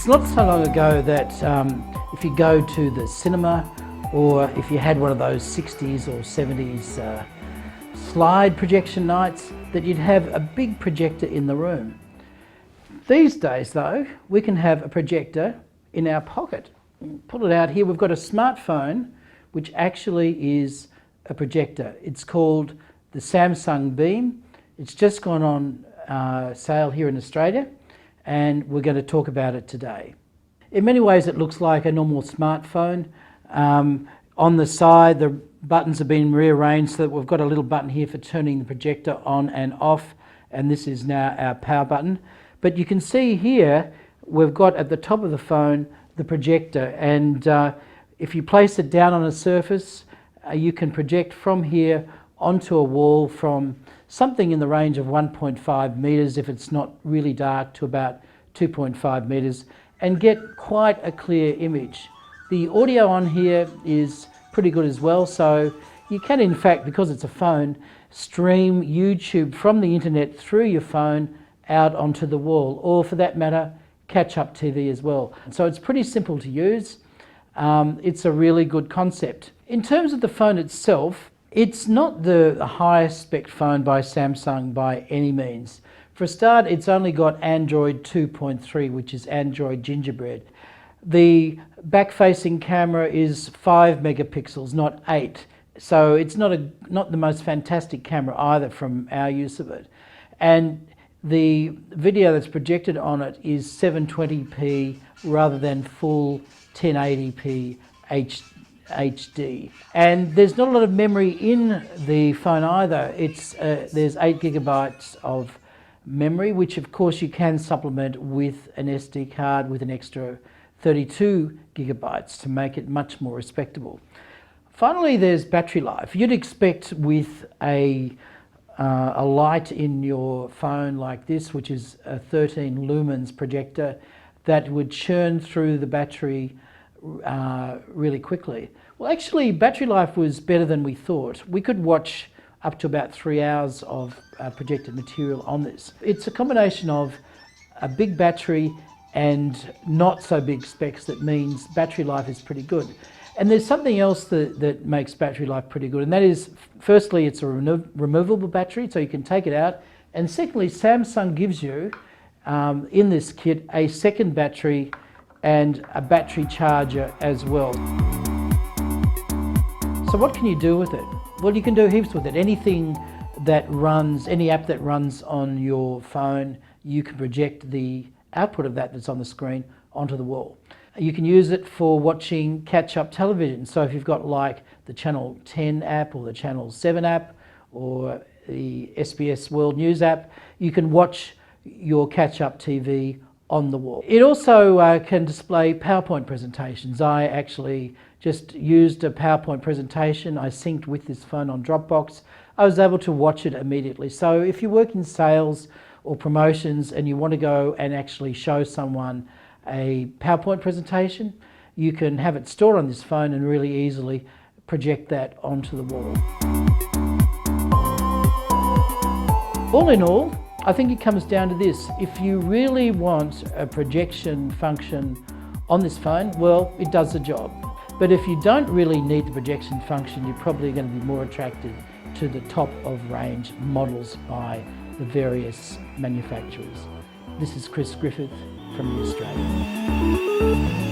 It's not so long ago that if you go to the cinema, or if you had one of those 60s or 70s slide projection nights, that you'd have a big projector in the room. These days though, we can have a projector in our pocket. Pull it out here, we've got a smartphone which actually is a projector. It's called the Samsung Beam. It's just gone on sale here in Australia, and we're going to talk about it today. In many ways it looks like a normal smartphone. On the side the buttons have been rearranged so that we've got a little button here for turning the projector on and off, and this is now our power button. But you can see here we've got at the top of the phone the projector, and if you place it down on a surface you can project from here onto a wall from something in the range of 1.5 metres if it's not really dark to about 2.5 metres, and get quite a clear image. The audio on here is pretty good as well, so you can in fact, because it's a phone, stream YouTube from the internet through your phone out onto the wall, or for that matter catch-up TV as well. So it's pretty simple to use. It's a really good concept. In terms of the phone itself, it's not the highest spec phone by Samsung by any means. For a start, it's only got Android 2.3, which is Android Gingerbread. The back-facing camera is 5 megapixels, not 8. So it's not the most fantastic camera either from our use of it. And the video that's projected on it is 720p rather than full 1080p HD. And there's not a lot of memory in the phone either. There's 8 gigabytes of memory, which of course you can supplement with an SD card with an extra 32 gigabytes to make it much more respectable. Finally, there's battery life. You'd expect with a light in your phone like this, which is a 13 lumens projector, that would churn through the battery really quickly. Well, actually battery life was better than we thought. We could watch up to about 3 hours of projected material on this. It's a combination of a big battery and not so big specs that means battery life is pretty good. And there's something else that makes battery life pretty good, and that is, firstly, it's a removable battery, so you can take it out. And secondly, Samsung gives you, in this kit, a second battery and a battery charger as well. So what can you do with it? Well, you can do heaps with it. Anything that runs, any app that runs on your phone, you can project the output of that's on the screen onto the wall. You can use it for watching catch-up television. So if you've got like the Channel 10 app or the Channel 7 app or the SBS World News app, you can watch your catch-up TV on the wall. It also can display PowerPoint presentations. I actually just used a PowerPoint presentation. I synced with this phone on Dropbox. I was able to watch it immediately. So if you work in sales or promotions and you want to go and actually show someone a PowerPoint presentation, you can have it stored on this phone and really easily project that onto the wall. All in all, I think it comes down to this. If you really want a projection function on this phone, well, it does the job. But if you don't really need the projection function, you're probably going to be more attracted to the top of range models by the various manufacturers. This is Chris Griffith from Australia.